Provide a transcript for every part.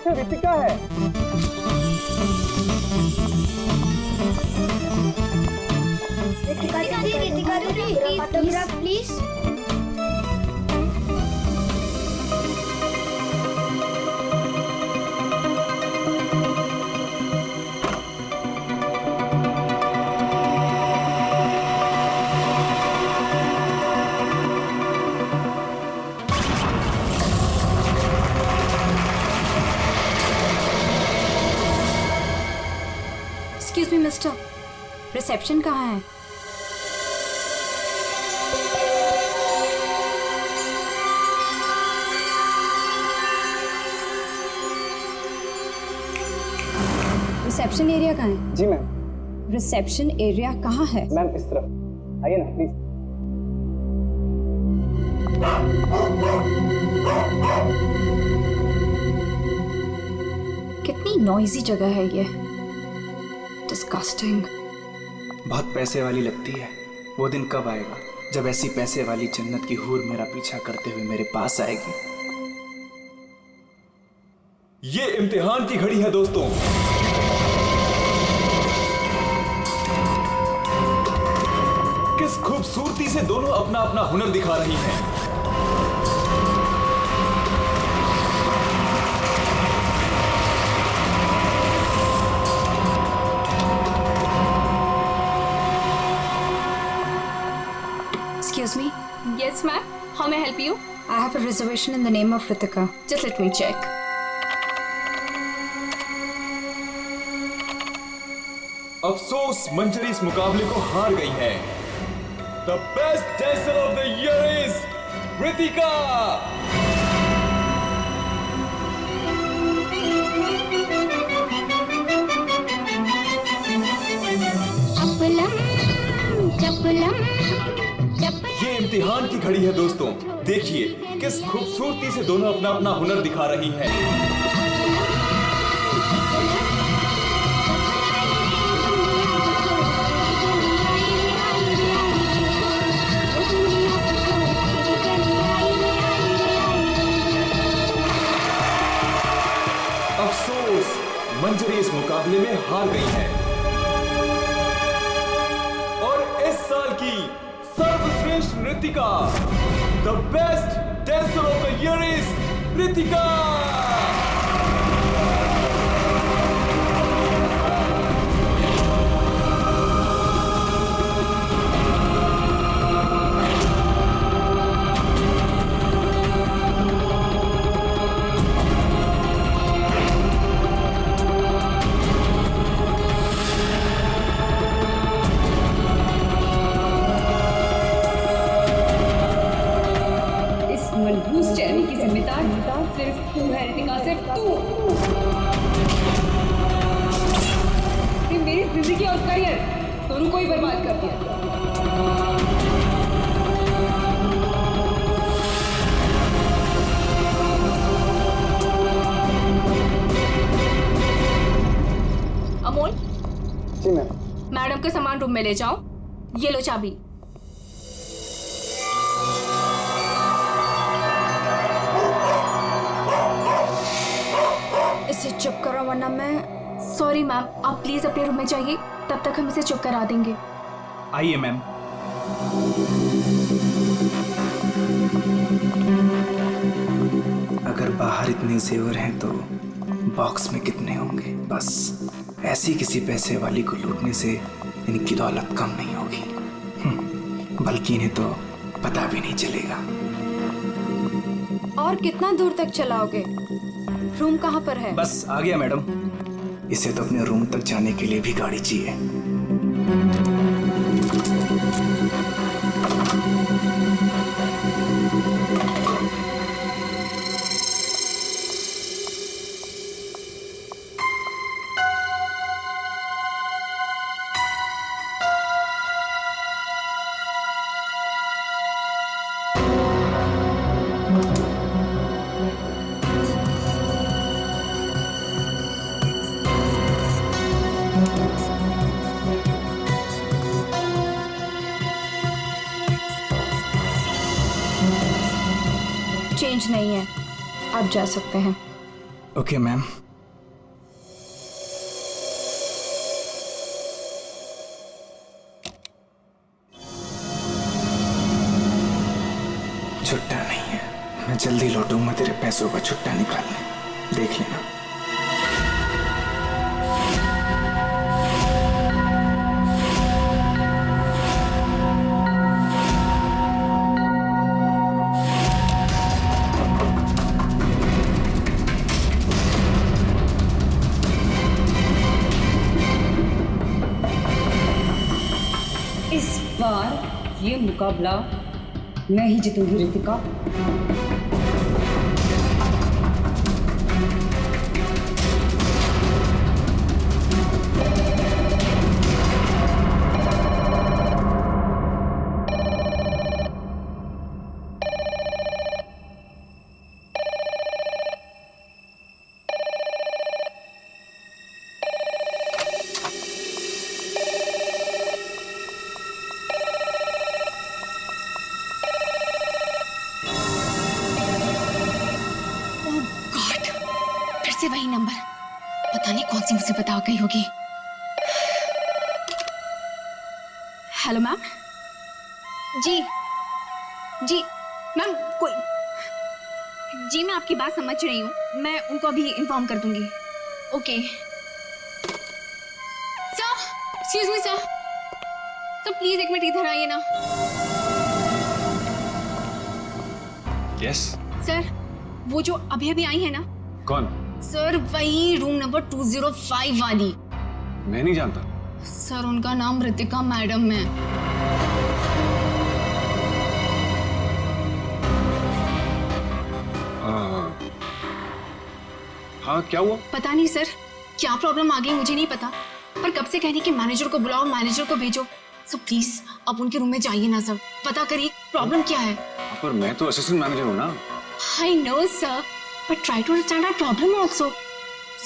पीछे रितिका है। रितिका दीदी, autograph please. Excuse me mister, reception कहाँ है? रिसेप्शन एरिया कहाँ है? जी मैम। रिसेप्शन एरिया कहाँ है? मैम इस तरफ आइए ना प्लीज। कितनी नॉइजी जगह है ये, डिस्गस्टिंग। बहुत पैसे वाली लगती है। वो दिन कब आएगा जब ऐसी पैसे वाली जन्नत की हूर मेरा पीछा करते हुए मेरे पास आएगी। ये इम्तिहान की घड़ी है दोस्तों। किस खूबसूरती से दोनों अपना अपना हुनर दिखा रही हैं। Excuse me, Yes, ma'am. How may I help you? I have a reservation in the name of Ritika. Just let me check. अफसोस मंजरी इस मुकाबले को हार गई है। The best dancer of the year is Ritika. ये इम्तिहान की घड़ी है दोस्तों। देखिए किस खूबसूरती से दोनों अपना अपना हुनर दिखा रही हैं। अफसोस मंजरी इस मुकाबले में हार गई है और इस साल की सर्वश्रेष्ठ नृत्यिका the best dancer of the year is Ritika. मनहूस चेहरे की जिम्मेदार सिर्फ तू है रितिका, सिर्फ तू। मेरी जिंदगी और करियर दोनों को ही बर्बाद कर दिया। अमोल, जी मैम। मैडम के सामान रूम में ले जाओ। ये लो चाबी। इसे चुप करो वरना मैं। सॉरी मैम, आप प्लीज अपने रूम में जाइए, तब तक हम इसे चुप करा देंगे। आइए मैम। अगर बाहर इतने जेवर हैं तो बॉक्स में कितने होंगे। बस ऐसी किसी पैसे वाली को लूटने से इनकी दौलत कम नहीं होगी, बल्कि इन्हें तो पता भी नहीं चलेगा। और कितना दूर तक चलाओगे? रूम कहाँ पर है? बस आ गया मैडम। इसे तो अपने रूम तक जाने के लिए भी गाड़ी चाहिए। चेंज नहीं है, आप जा सकते हैं। Okay ma'am. छुट्टा नहीं है, मैं जल्दी लौटूंगा तेरे पैसों का छुट्टा निकालने, देख लेना। इस बार ये मुकाबला मैं ही जीतूंगी रितिका। से वही नंबर, पता नहीं कौन सी मुसीबत आ गई होगी। Hello ma'am. जी जी मैम, कोई जी मैं आपकी बात समझ रही हूँ, मैं उनको अभी इन्फॉर्म कर दूंगी। Okay sir, excuse me sir, please एक मिनट इधर आइए ना। यस सर, वो जो अभी अभी आई है ना। कौन? सर वही रूम नंबर 205 वाली। मैं नहीं जानता सर, उनका नाम रितिका मैडम है। हाँ क्या हुआ? पता नहीं सर, क्या प्रॉब्लम आ गई मुझे नहीं पता, पर कब से कह रही कि मैनेजर को बुलाओ, मैनेजर को भेजो। सो प्लीज आप उनके रूम में जाइए ना सर, पता करिए प्रॉब्लम क्या है। पर मैं तो असिस्टेंट मैनेजर हूँ ना। I know sir, but try to understand our problem also.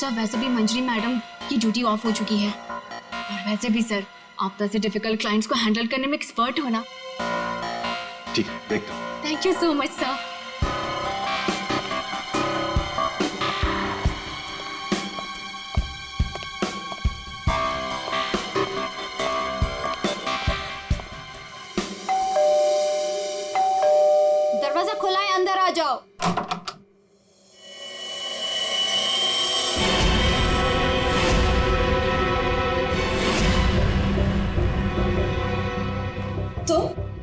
Sir वैसे भी मंजरी मैडम की ड्यूटी ऑफ हो चुकी है, और वैसे भी सर आप तो ऐसे डिफिकल्ट क्लाइंट्स को हैंडल करने में एक्सपर्ट हो ना। ठीक है, देखता हूँ। Thank you so much sir. दरवाजा खुला है, अंदर आ जाओ।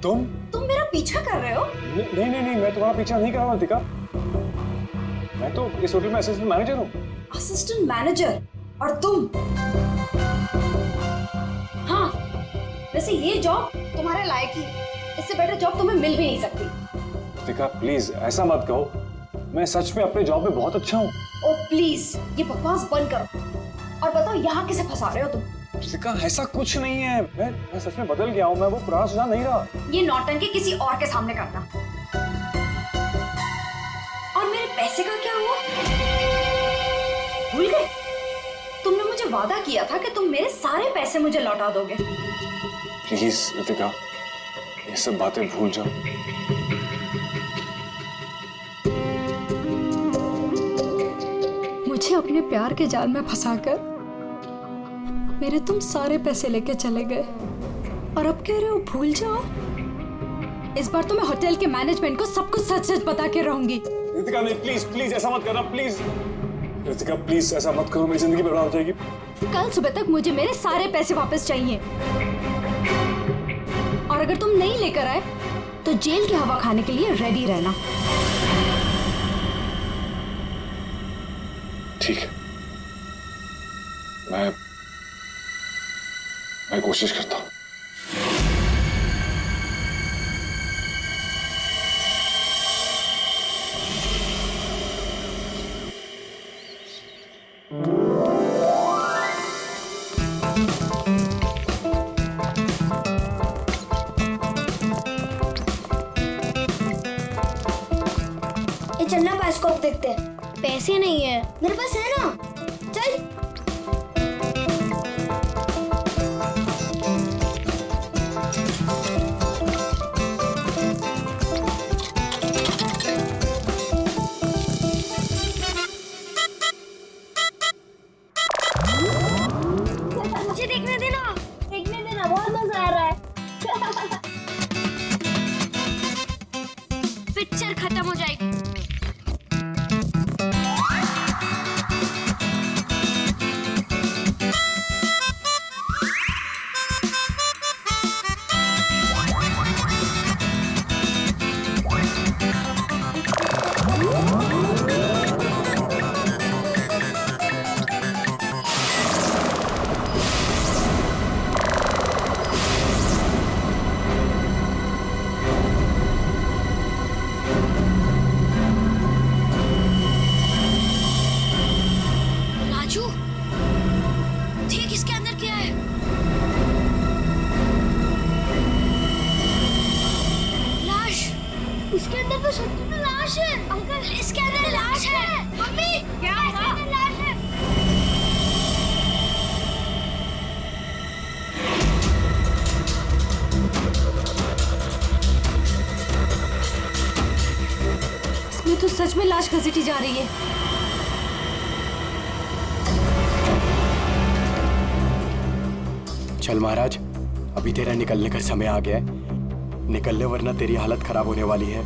तुम मेरा पीछा कर रहे हो? नहीं, मैं तुम्हारा पीछा नहीं कर रहा हूँ रितिका। मैं तो इस होटल में असिस्टेंट मैनेजर हूँ। Assistant manager? और तुम? हाँ, वैसे ये जॉब तुम्हारे लायक ही, इससे बेटर जॉब तुम्हें मिल भी नहीं सकती। रितिका प्लीज ऐसा मत कहो, मैं सच में अपने जॉब में बहुत अच्छा हूँ। ओ प्लीज ये बकवास बंद करो और बताओ यहाँ किसे फंसा रहे हो तुम? रितिका ऐसा कुछ नहीं है, मैं सच में बदल गया हूँ, मैं वो पुराना सुजान नहीं रहा। ये नौटंकी किसी और के सामने करना। और मेरे पैसे का क्या हुआ? भूल गए? तुमने मुझे वादा किया था कि तुम मेरे सारे पैसे मुझे लौटा दोगे। प्लीज रितिका ये सब बातें भूल जाओ। मुझे अपने प्यार के जाल में फंसाकर मेरे तुम सारे पैसे लेके चले गए, और अब कह रहे हो भूल जाओ। इस बार तो मैं होटल के मैनेजमेंट को सब कुछ सच सच बता के रहूंगी। रितिका नहीं, प्लीज ऐसा मत करना, प्लीज रितिका, प्लीज ऐसा मत करो, मेरी जिंदगी बर्बाद हो जाएगी। कल सुबह तक मुझे मेरे सारे पैसे वापस चाहिए, और अगर तुम नहीं लेकर आए तो जेल की हवा खाने के लिए रेडी रहना। ठीक है, मैं कोशिश करता हूँ। ये चलना बायोस्कोप देखते हैं। पैसे नहीं है मेरे पास, है ना? चल। उसके अंदर तो सच में लाश है। अंकल इसके अंदर लाश है। मम्मी क्या है? लाश है। इसमें तो सच में लाश घसीटी जा रही है। चल महाराज, अभी तेरा निकलने का समय आ गया है। निकल ले वरना तेरी हालत खराब होने वाली है।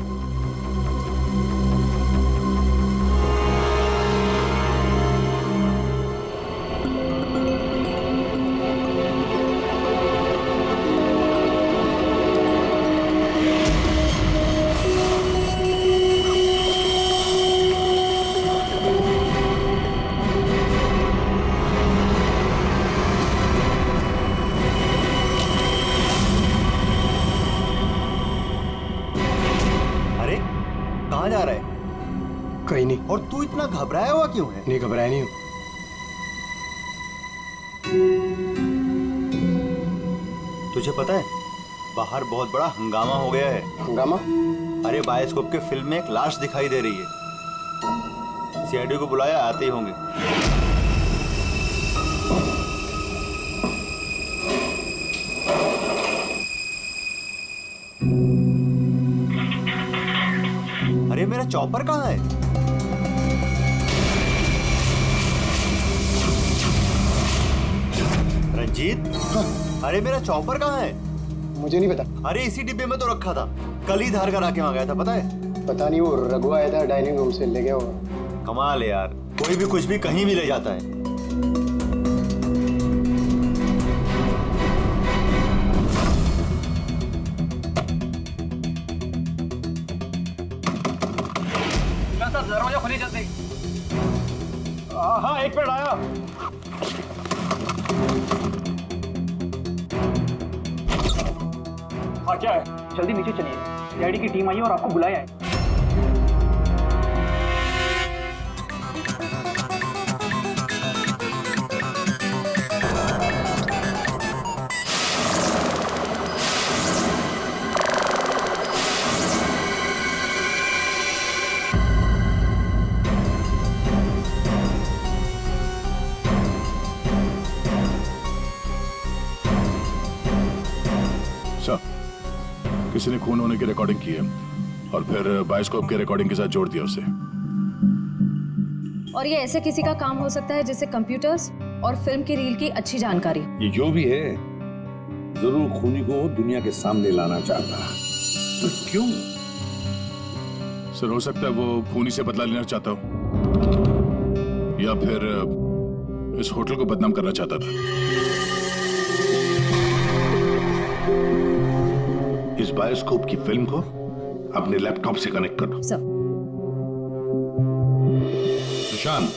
कहाँ जा रहा है? कहीं नहीं। और तू इतना घबराया हुआ क्यों है? नहीं, घबराया नहीं हूँ। तुझे पता है बाहर बहुत बड़ा हंगामा हो गया है। हंगामा? अरे बायोस्कोप के फिल्म में एक लाश दिखाई दे रही है। सीआईडी को बुलाया, आते ही होंगे। अरे मेरा चॉपर कहाँ है? रंजीत, अरे मेरा चॉपर कहाँ है? मुझे नहीं पता। अरे इसी डिब्बे में तो रखा था, कल ही धार करा के वहाँ गया था, पता है? पता नहीं, वो रघु आया था डाइनिंग रूम से, ले गया होगा। कमाल है यार, कोई भी कुछ भी कहीं भी ले जाता है। दरवाजा खोलिए जल्दी। हाँ, एक मिनट आया। हाँ क्या है? जल्दी नीचे चलिए, सीआईडी की टीम आई है और आपको बुलाया है। किसी ने खून होने की रिकॉर्डिंग की है और फिर बायोस्कोप के रिकॉर्डिंग के साथ जोड़ दिया उसे। और ये ऐसे किसी का काम हो सकता है जिसे कंप्यूटर्स और फिल्म की रील की अच्छी जानकारी। ये जो भी है जरूर खूनी को दुनिया के सामने लाना चाहता है। तो क्यों? सर, हो सकता है वो खूनी से बदला लेना चाहता हो या फिर इस होटल को बदनाम करना चाहता था। इस बायोस्कोप की फिल्म को अपने लैपटॉप से कनेक्ट करो। सुशांत,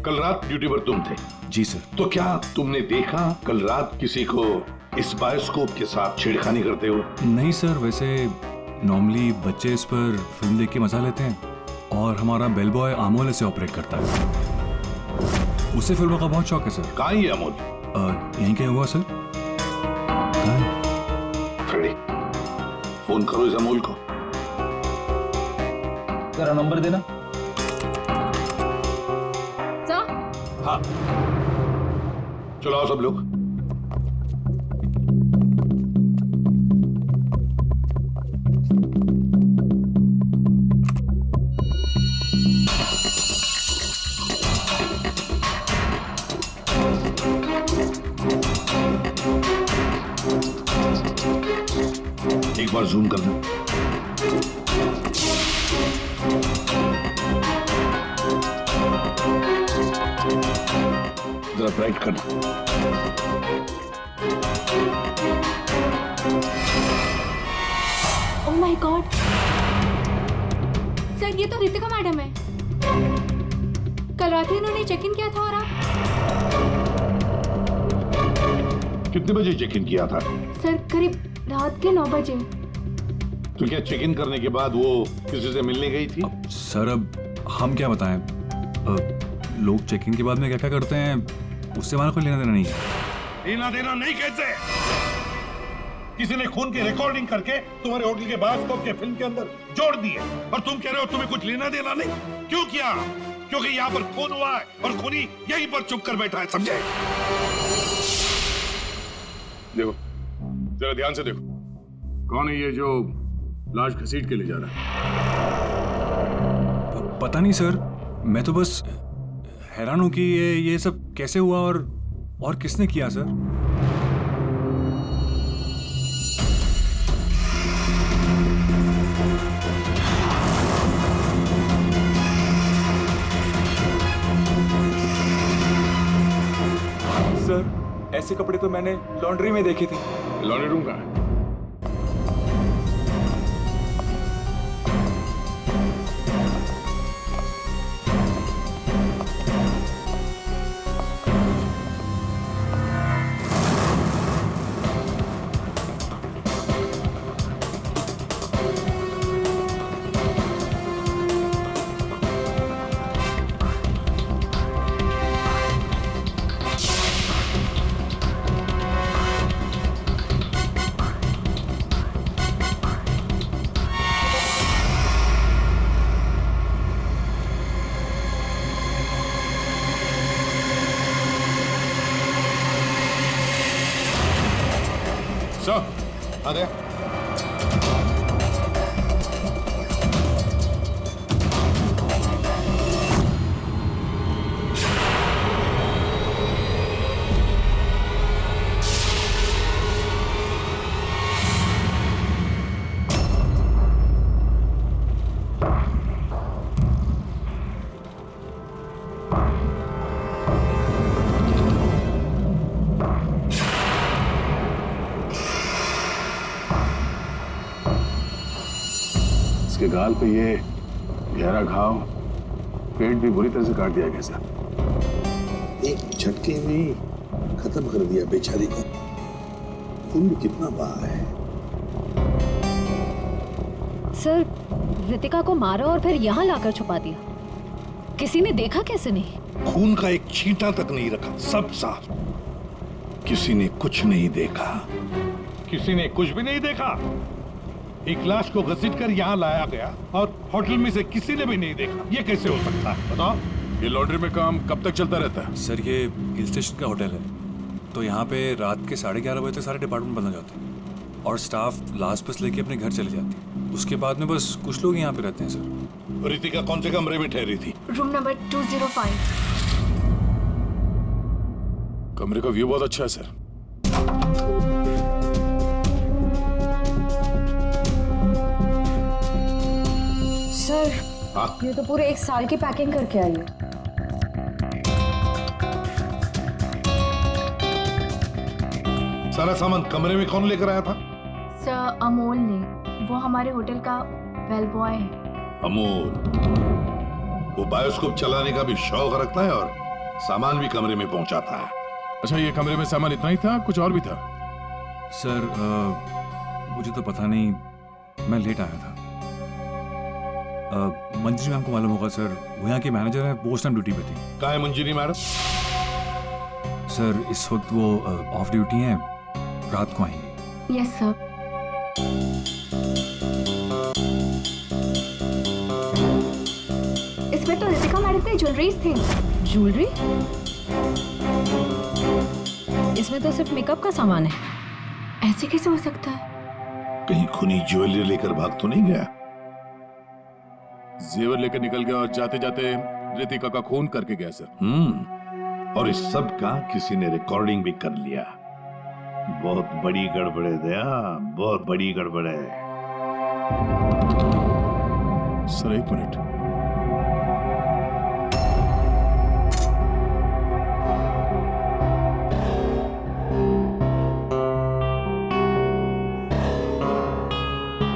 कल रात ड्यूटी पर तुम थे? जी सर। तो क्या तुमने देखा कल रात किसी को इस बायोस्कोप के साथ छेड़खानी करते हो? नहीं सर, वैसे नॉर्मली बच्चे इस पर फिल्म देख के मजा लेते हैं और हमारा बेल बॉय अमोल इसे ऑपरेट करता है। उसे फिल्मों का बहुत शौक है सर। कहाँ है अमोल? यहीं कहीं हुआ सर। फ्रेडी, फोन करो इस अमोल को। जरा नंबर देना। सर? हाँ, चलो आओ सब लोग। एक बार जूम करना। जरा ब्राइट करना। ओह माय गॉड सर, ये तो रितिका मैडम है। कल रात ही इन्होंने चेक इन किया था। और आप? कितने बजे चेक इन किया था? सर करीब रात के 9 बजे। तो क्या चेक इन करने के बाद वो किसी से मिलने गई थी? सर अब हम क्या बताएं, लोग चेक इन के बाद में क्या क्या करते हैं उससे हमारा कोई लेना देना नहीं है। लेना देना नहीं कहते। किसी ने खून की रिकॉर्डिंग करके तुम्हारे होटल के बायोस्कोप के फिल्म के अंदर जोड़ दी है, और तुम कह रहे हो तुम्हें कुछ लेना देना नहीं। क्यों किया? क्योंकि यहाँ पर खून हुआ है और खूनी यहीं पर चुप कर बैठा है, समझे? देखो, जरा ध्यान से देखो, कौन है ये जो लाश घसीट के ले जा रहा है? पता नहीं सर, मैं तो बस हैरान हूं कि ये सब कैसे हुआ और किसने किया सर। सर, ऐसे कपड़े तो मैंने लॉन्ड्री में देखे थे। लॉन्ड्री रूम कहाँ है? आ गया। इसके गाल पे ये गहरा घाव, पेट भी बुरी तरह से काट दिया गया सर। एक झटके में खत्म कर दिया बेचारी को। खून भी कितना बहा है। सर, रितिका को मारा और फिर यहाँ लाकर छुपा दिया। किसी ने देखा कैसे नहीं? खून का एक छींटा तक नहीं रखा, सब साफ। किसी ने कुछ नहीं देखा। किसी ने कुछ भी नहीं देखा। एक लाश को घसीटकर यहाँ लाया गया और होटल में से किसी ने भी नहीं देखा। ये कैसे हो सकता है बताओ? ये लॉन्ड्री में काम कब तक चलता रहता है? सर, ये हिल स्टेशन का होटल है, तो यहाँ पे रात के 11:30 बजे तक सारे डिपार्टमेंट बंद हो जाते हैं और स्टाफ लास्ट बस लेके अपने घर चले जाती है। उसके बाद में बस कुछ लोग यहाँ पे रहते हैं सर। रितिका कौन से कमरे में ठहरी थी? Room number 205। कमरे का व्यू बहुत अच्छा है सर। सर, ये तो पूरे 1 साल की पैकिंग करके आई है। सारा सामान कमरे में कौन लेकर आया था? सर, अमोल ने। वो हमारे होटल का बेल बॉय है। अमोल, वो बायोस्कोप चलाने का भी शौक रखता है और सामान भी कमरे में पहुंचाता है। अच्छा, ये कमरे में सामान इतना ही था, कुछ और भी था? सर, मुझे तो पता नहीं, मैं लेट आया था। मंजरी मैम को मालूम होगा सर, वो यहाँ की मैनेजर है, पोस्ट टाइम ड्यूटी पे थी। कहाँ है मंजरी मैडम? सर, इस वक्त वो ऑफ ड्यूटी हैं, रात को आएंगी। Yes sir. इसमें तो रितिका मैडम की ज्वेलरीज थी। ज्वेलरी? इसमें तो सिर्फ मेकअप का सामान है। ऐसे कैसे हो सकता है? कहीं खूनी ज्वेलरी लेकर भाग तो नहीं गया? जेवर लेकर निकल गया और जाते जाते रितिका का खून करके गया सर। और इस सब का किसी ने रिकॉर्डिंग भी कर लिया। बहुत बड़ी गड़बड़ है दया, बहुत बड़ी गड़बड़ है। Sir, 1 minute.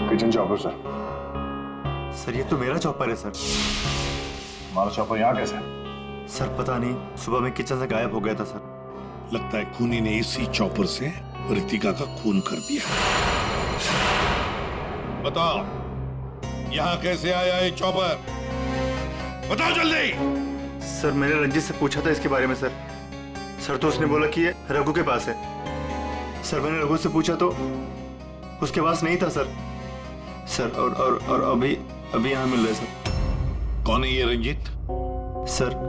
Kitchen chopper sir. Sir, ये तो मेरा चॉपर है सर। हमारा चॉपर यहाँ कैसे? सर, पता नहीं, सुबह में किचन से गायब हो गया था सर। लगता है खूनी ने इसी चॉपर से रितिका का खून कर दिया। बताओ, यहाँ कैसे आया ये चॉपर? बताओ जल्दी। सर, मैंने रंजीत से पूछा था इसके बारे में सर। सर, तो उसने बोला कि ये रघु के पास है। सर, मैंने रघु से पूछा तो उसके पास नहीं था सर। सर और अभी यहाँ मिल रहे सर। कौन है ये रंजीत? सर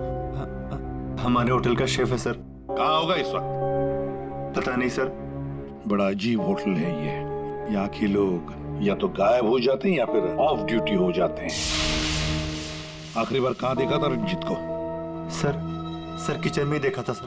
हमारे होटल का शेफ है सर। कहाँ होगा इस वक्त? पता नहीं सर। बड़ा अजीब होटल है ये। यहाँ के लोग या तो गायब हो जाते हैं या फिर ऑफ ड्यूटी हो जाते हैं। आखिरी बार कहाँ देखा था रंजीत को? सर किचन में ही देखा था सर।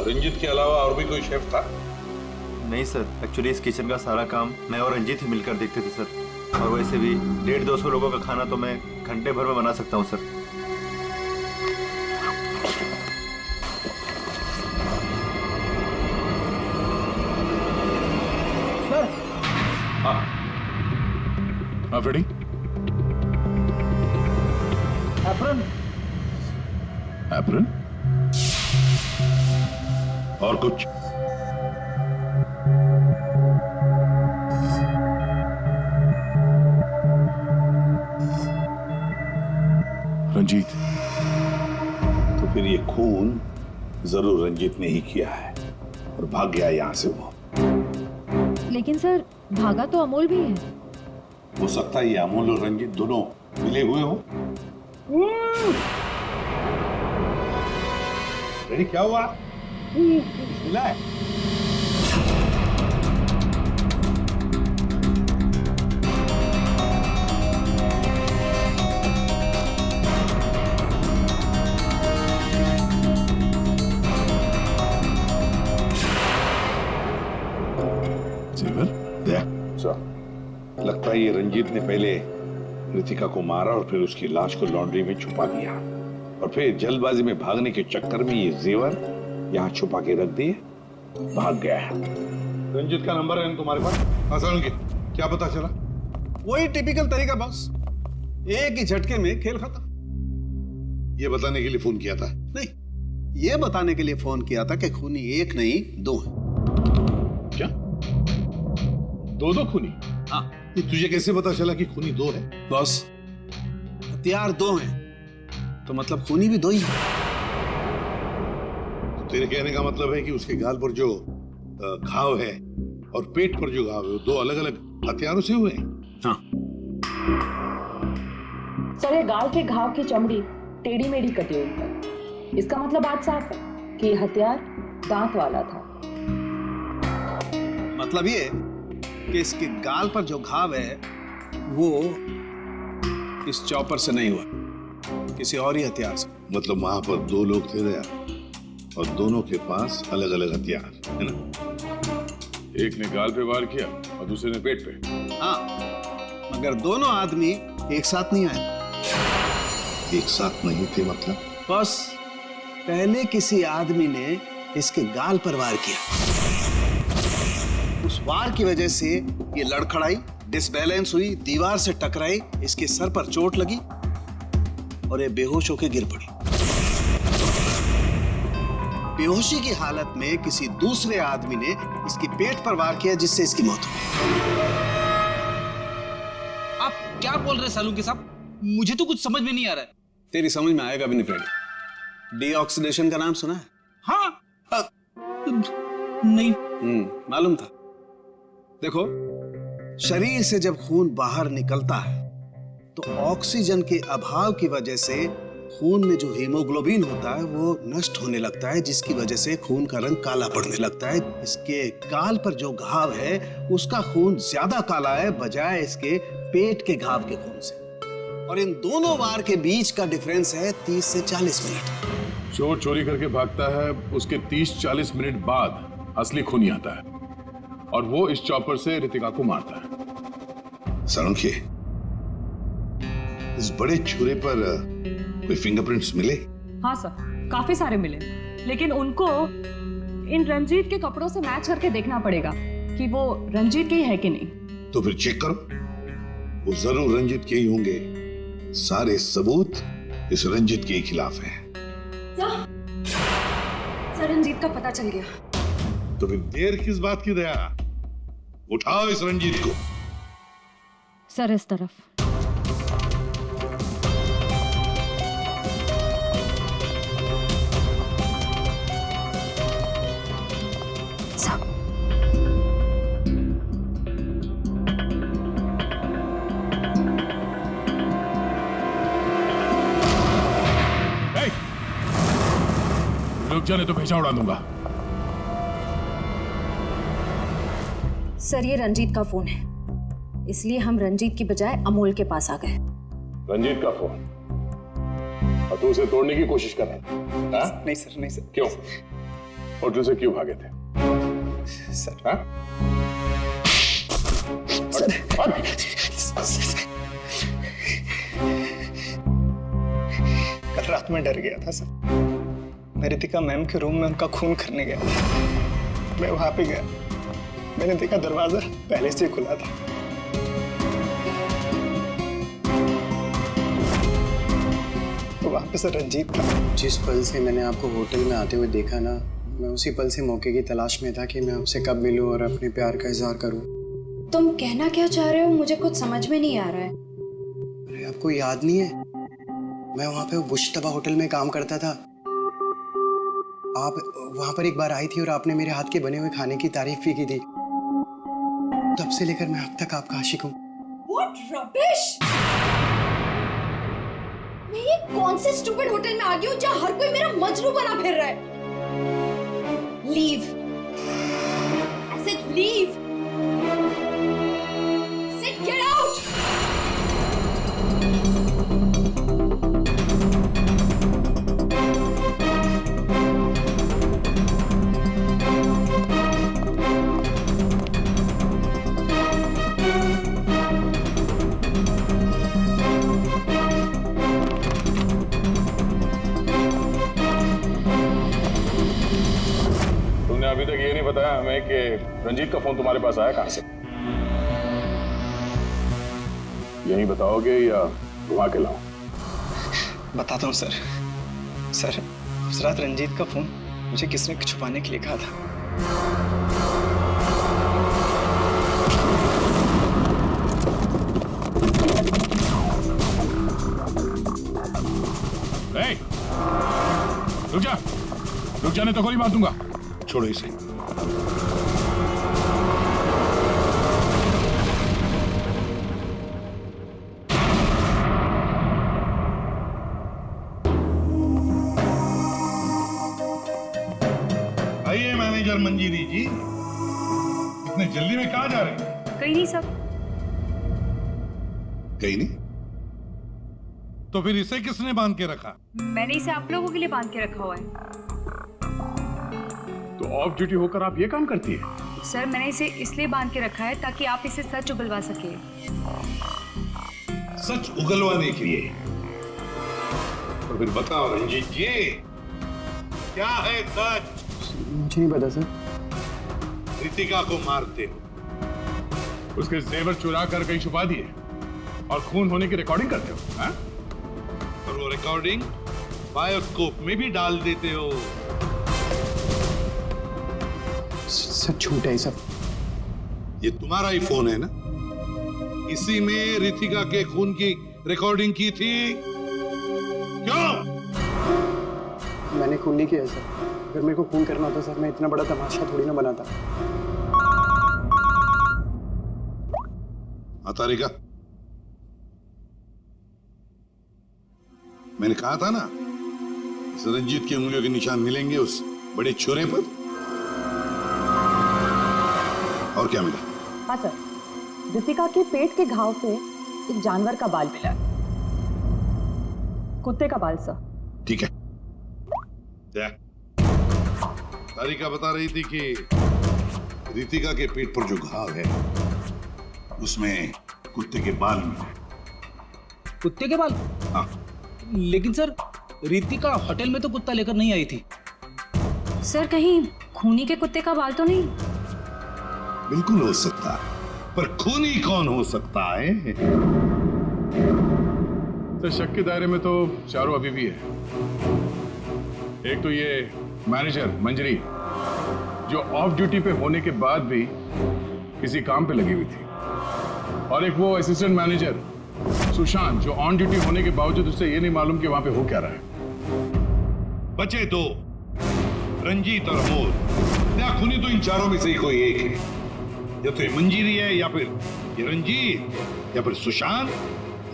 रंजीत के अलावा और भी कोई शेफ था? नहीं सर, एक्चुअली इस किचन का सारा काम मैं और रंजीत ही मिलकर देखते थे सर। और वैसे भी 150-200 लोगों का खाना तो मैं घंटे भर में बना सकता हूँ सर। हाँ फ्रेडी। एप्रन और कुछ? रंजीत। तो फिर ये खून जरूर रंजीत ने ही किया है और भाग गया यहां से वो। लेकिन सर भागा तो अमोल भी है। हो सकता है ये अमोल और रंजीत दोनों मिले हुए हो। रेडी? क्या हुआ? मिला है? लगता है ये रंजीत ने पहले रितिका को मारा और फिर उसकी लाश को लॉन्ड्री में छुपा दिया और फिर जल्दबाजी में भागने के चक्कर में ये जेवर यहाँ छुपा के रख दिए, भाग गया है। रंजीत का नंबर है तुम्हारे पास? आसान के क्या पता चला? वही टिपिकल तरीका बॉस, एक ही झटके में खेल खत्म। ये बताने के लिए फोन किया था? नहीं, ये बताने के लिए फोन किया था कि खूनी एक नहीं दो है। क्या? दो खूनी? हाँ। ये तुझे कैसे पता चला कि खूनी दो है? बॉस, हथियार दो हैं तो मतलब खूनी भी दो ही है। तो तेरे कहने का मतलब है कि उसके गाल पर जो घाव है और पेट पर जो घाव है वो दो अलग अलग हथियारों से हुए हैं? हाँ। सर ये गाल के घाव की चमड़ी टेढ़ी मेढ़ी कटी हुई है। इसका मतलब बात साफ है कि ये हथियार दांत वाला था। मतलब ये कि इसके गाल पर जो घाव है वो इस चॉपर से नहीं हुआ, किसी और ही हथियार से। मतलब वहां पर दो लोग थे दया और दोनों के पास अलग अलग हथियार है ना? एक ने गाल पे वार किया और दूसरे ने पेट पे। हाँ, मगर दोनों आदमी एक साथ नहीं आए। एक साथ नहीं थे मतलब? बस पहले किसी आदमी ने इसके गाल पर वार किया, उस वार की वजह से ये लड़खड़ाई, डिसबैलेंस हुई, दीवार से टकराई, इसके सर पर चोट लगी और ये बेहोश होकर गिर पड़ी। बेहोशी की हालत में किसी दूसरे आदमी ने इसके पेट पर वार किया जिससे इसकी मौत हुई। आप क्या बोल रहे हैं सालुंके साहब? मुझे तो कुछ समझ में नहीं आ रहा है। तेरी समझ में आएगा भी नहीं फ्रेडी। डीऑक्सीडेशन का नाम सुना है? हाँ। नहीं। मालूम था। देखो, शरीर से जब खून बाहर निकलता है तो ऑक्सीजन के अभाव की वजह से खून में जो हीमोग्लोबिन होता है वो नष्ट होने लगता है, जिसकी वजह से खून का रंग काला पड़ने लगता है। इसके गाल पर जो घाव है उसका खून ज्यादा काला है बजाय इसके पेट के घाव के खून से। और इन दोनों वार के बीच का डिफरेंस है 30 से 40 मिनट। चोर चोरी करके भागता है, उसके 30-40 मिनट बाद असली खूनी आता है और वो इस चॉपर से रितिका को मारता है। सालुंके, इस बड़े छुरे पर कोई फिंगरप्रिंट्स मिले? हाँ सर, काफी सारे मिले, लेकिन उनको इन रंजीत के कपड़ों से मैच करके देखना पड़ेगा कि वो रंजीत के ही है कि नहीं। तो फिर चेक करो, वो जरूर रंजीत के ही होंगे। सारे सबूत इस रंजीत के खिलाफ हैं। रंजीत का पता चल गया। तो फिर देर किस बात की दया? उठाओ इस रंजीत को। सर इस तरफ। रुक जाने तो भेजा उड़ा दूंगा। सर ये रंजीत का फोन है, इसलिए हम रंजीत की बजाय अमोल के पास आ गए। रंजीत का फोन? और तू उसे तोड़ने की कोशिश कर रहा था? नहीं सर, नहीं सर। क्यों? होटल से क्यों भागे थे? सर हाँ? कल रात में डर गया था सर। मैं रितिका मैम के रूम में उनका खून करने गया था। मैं वहां पे गया, मैंने देखा दरवाजा पहले से खुला था। तो वहां पे सर रंजीत था। जिस पल से मैंने आपको होटल में आते हुए देखा ना, मैं उसी पल से मौके की तलाश में था कि मैं आपसे कब मिलूं और अपने प्यार का इजहार करूं। तुम कहना क्या चाह रहे हो? मुझे कुछ समझ में नहीं आ रहा है। अरे आपको याद नहीं है, मैं वहां पे बुश्तबा होटल में काम करता था। आप वहां पर एक बार आई थी और आपने मेरे हाथ के बने हुए खाने की तारीफ भी की थी। तब से लेकर मैं अब तक आपका आशिक हूँ। What rubbish! मैं ये कौन से स्टूपिड होटल में आ गई हूँ जहाँ हर कोई मेरा मजनू बना फिर रहा है? Leave. I said leave. I said get out. अभी तक ये नहीं बताया हमें कि रंजीत का फोन तुम्हारे पास आया कहां से? यही बताओगे या घुमा के लाऊं? बताता हूँ सर। सर उस रात रंजीत का फोन मुझे किसने छुपाने के लिए कहा था। रुक जाने तो गोली मार दूंगा। छोड़ो इसे। आइए मैनेजर मंजीरी जी, इतने जल्दी में कहाँ जा रहे हैं? कहीं नहीं सब। कहीं नहीं? तो फिर इसे किसने बांध के रखा? मैंने इसे आप लोगों के लिए बांध के रखा हुआ है। तो ऑफ ड्यूटी होकर आप ये काम करती है? सर मैंने इसे इसलिए बांध के रखा है ताकि आप इसे सच उगलवा सके। सच उगलवाने के लिए? तो फिर बताओ रंजीत जी, क्या है सच? मुझे नहीं पता सर। रितिका को मारते हो, उसके जेवर चुरा कर कहीं छुपा दिए और खून होने की रिकॉर्डिंग करते हो, हाँ? और वो रिकॉर्डिंग बायोस्कोप में भी डाल देते हो। सब झूठ है सब। ये तुम्हारा ही फोन है ना? इसी में रितिका के खून की रिकॉर्डिंग की थी। क्यों? मैंने खून नहीं किया सर। अगर मेरे को खून करना होता सर, मैं इतना बड़ा तमाशा थोड़ी ना बनाता। तारिका, मैंने कहा था ना, इस रंजीत की उंगलियों के निशान मिलेंगे उस बड़े छुरे पर। और क्या मिला? हाँ सर, रितिका के पेट के घाव से एक जानवर का बाल मिला। कुत्ते का बाल सर। ठीक है। क्या तारिका बता रही थी कि रितिका के पेट पर जो घाव है उसमें कुत्ते के बाल मिले। कुत्ते के बाल? हाँ। लेकिन सर रितिका होटल में तो कुत्ता लेकर नहीं आई थी। सर कहीं खूनी के कुत्ते का बाल तो नहीं? बिल्कुल हो सकता है, पर खूनी कौन हो सकता है? तो शक के दायरे में तो चारों अभी भी है। एक तो ये मैनेजर मंजरी जो ऑफ ड्यूटी पे होने के बाद भी किसी काम पे लगी हुई थी, और एक वो असिस्टेंट मैनेजर सुशांत जो ऑन ड्यूटी होने के बावजूद उसे ये नहीं मालूम कि वहां पे हो क्या रहा है। बचे दो, रंजीत और अमोल। क्या खूनी तो इन चारों में से ही कोई एक है, या तो ये मंजीरी है, या फिर ये रंजीत, या फिर सुशांत,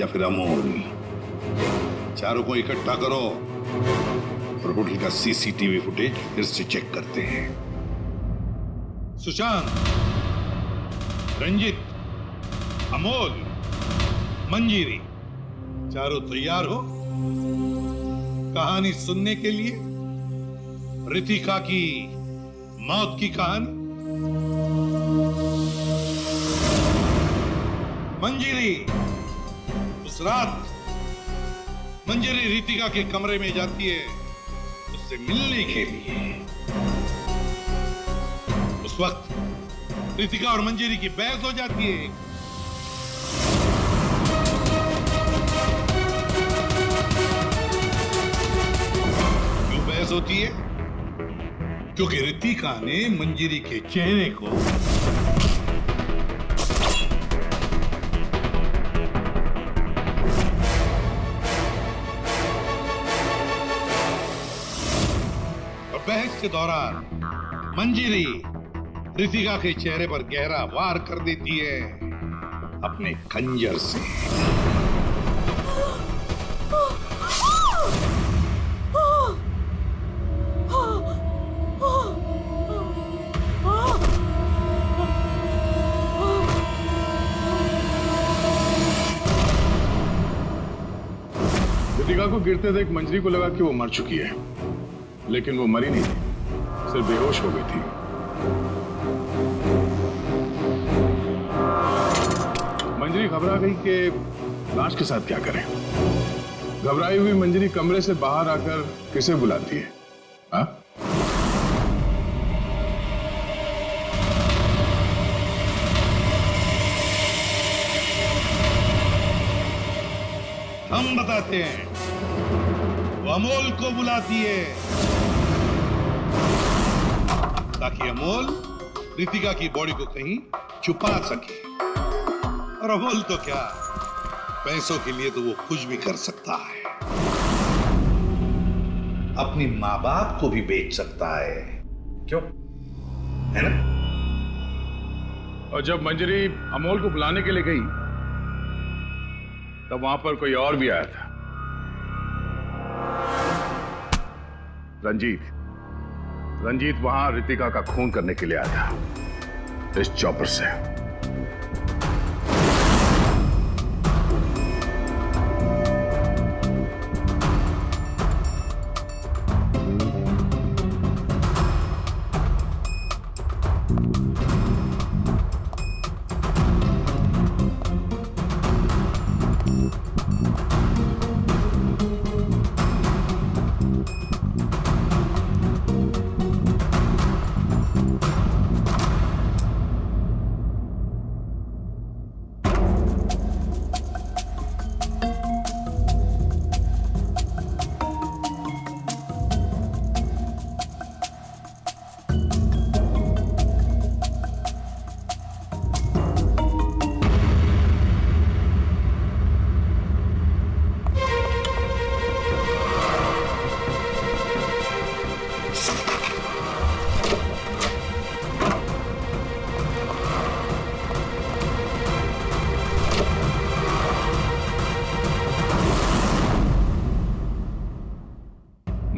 या फिर अमोल। चारों को इकट्ठा करो और होटल का सीसीटीवी फुटेज फिर से चेक करते हैं। सुशांत, रंजीत, अमोल, मंजीरी, चारों तैयार हो कहानी सुनने के लिए? रितिका की मौत की कहानी। मंजीरी, उस रात मंजरी रितिका के कमरे में जाती है उससे मिलने के लिए। उस वक्त रितिका और मंजरी की बहस हो जाती है। क्यों बहस होती है? क्योंकि रितिका ने मंजरी के चेहरे को बहस के दौरान मंजरी रितिका के चेहरे पर गहरा वार कर देती है अपने खंजर से। रितिका को गिरते देख मंजरी को लगा कि वो मर चुकी है, लेकिन वो मरी नहीं थी, सिर्फ बेहोश हो गई थी। मंजरी घबरा गई कि लाश के साथ क्या करें। घबराई हुई मंजरी कमरे से बाहर आकर किसे बुलाती है? हाँ? हम बताते हैं। वो अमोल को बुलाती है ताकि अमोल रितिका की बॉडी को कहीं छुपा सके। और अमोल तो क्या, पैसों के लिए तो वो कुछ भी कर सकता है। अपनी माँ बाप को भी बेच सकता है, क्यों? है ना? और जब मंजरी अमोल को बुलाने के लिए गई तब वहां पर कोई और भी आया था। रंजीत वहां रितिका का खून करने के लिए आया था इस चॉपर से।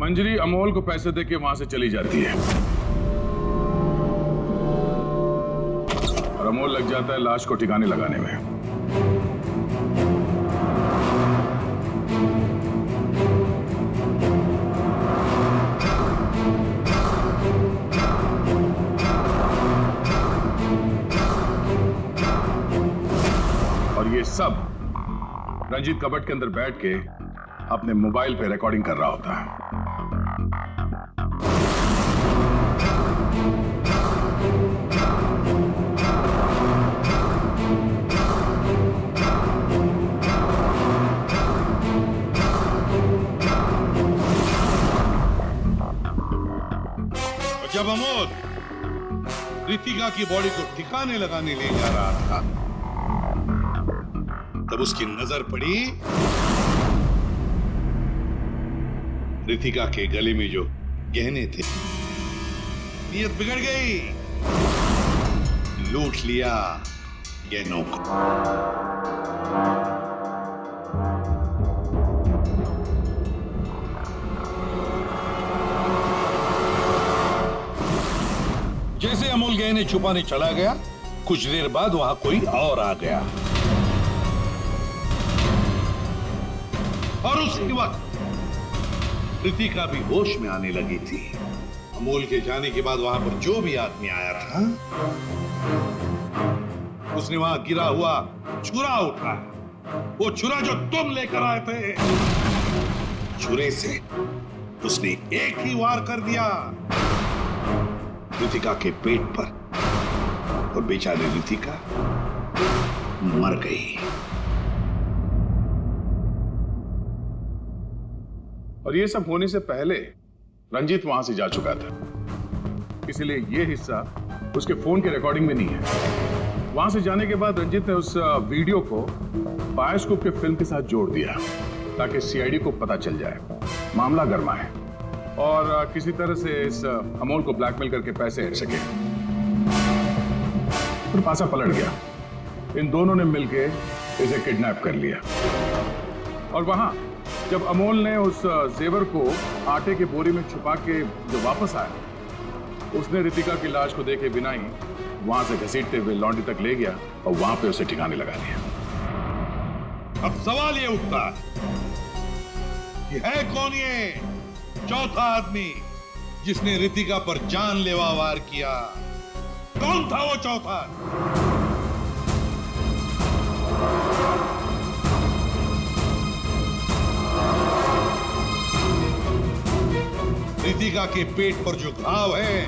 मंजरी अमोल को पैसे देके वहां से चली जाती है और अमोल लग जाता है लाश को ठिकाने लगाने में। और ये सब रंजीत कबट के अंदर बैठ के अपने मोबाइल पे रिकॉर्डिंग कर रहा होता है। जब अमोल रितिका की बॉडी को ठिकाने लगाने ले जा रहा था, तब उसकी नजर पड़ी रितिका के गले में जो गहने थे। नीयत बिगड़ गई, लूट लिया गहनों को। जैसे अमोल गहने छुपाने चला गया, कुछ देर बाद वहां कोई और आ गया और उसी वक्त रितिका भी होश में आने लगी थी। अमोल के जाने के बाद वहां पर जो भी आदमी आया था, उसने वहां गिरा हुआ छुरा उठाया। वो छुरा जो तुम लेकर आए थे, छुरे से उसने एक ही वार कर दिया रितिका के पेट पर, और बेचारी रितिका मर गई। और ये सब होने से पहले रंजीत वहां से जा चुका था, इसलिए ये हिस्सा उसके फोन के रिकॉर्डिंग में नहीं है। वहां से जाने के बाद रंजीत ने उस वीडियो को बायोस्कोप के फिल्म के साथ जोड़ दिया ताकि सीआईडी को पता चल जाए, मामला गर्मा है और किसी तरह से इस अमोल को ब्लैकमेल करके पैसे हट सके। फिर पासा पलट गया, इन दोनों ने मिलकर इसे किडनैप कर लिया। और वहां जब अमोल ने उस जेवर को आटे के बोरी में छुपा के जो वापस आया, उसने रितिका की लाश को देखे बिना ही वहां से घसीटते हुए लॉन्ड्री तक ले गया और वहां पे उसे ठिकाने लगा लिया। अब सवाल ये उठता है कौन ये चौथा आदमी जिसने रितिका पर जानलेवा वार किया? कौन था वो चौथा? रितिका के पेट पर जो घाव है,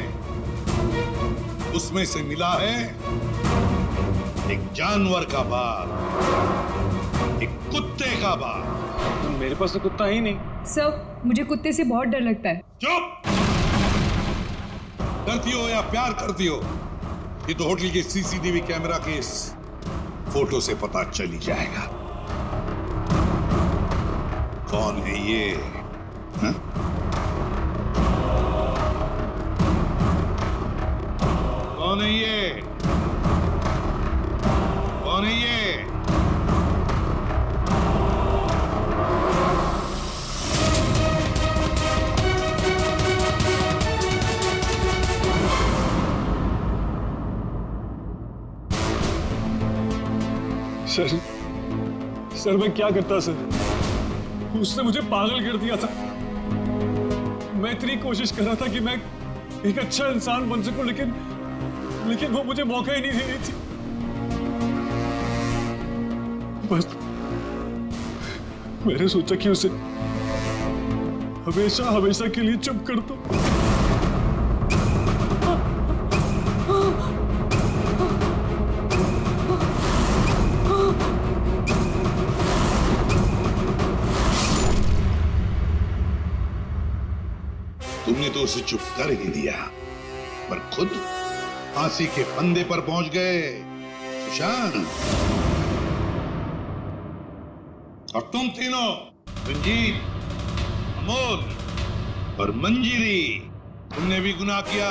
उसमें से मिला है एक जानवर का बाल, एक कुत्ते का बाल। मेरे पास तो कुत्ता ही नहीं। सर, मुझे कुत्ते से बहुत डर लगता है। चुप! डरती हो या प्यार करती हो, ये तो होटल के सीसीटीवी कैमरा के इस फोटो से पता चल ही जाएगा कौन है ये। हा? कौन है ये? कौन है ये? सर मैं क्या करता सर? उसने मुझे पागल कर दिया था। मैं इतनी कोशिश कर रहा था कि मैं एक अच्छा इंसान बन सकूं, लेकिन वो मुझे मौका ही नहीं दे रही थी। बस मैंने सोचा कि उसे हमेशा हमेशा के लिए चुप कर दो। तुमने तो उसे चुप कर ही दिया, पर खुद फांसी के फंदे पर पहुंच गए सुशांत। और तुम तीनों, रंजीत, अमोल और मंजिरी, तुमने भी गुनाह किया।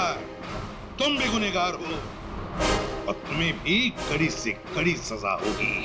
तुम भी गुनहगार हो और तुम्हें भी कड़ी से कड़ी सजा होगी।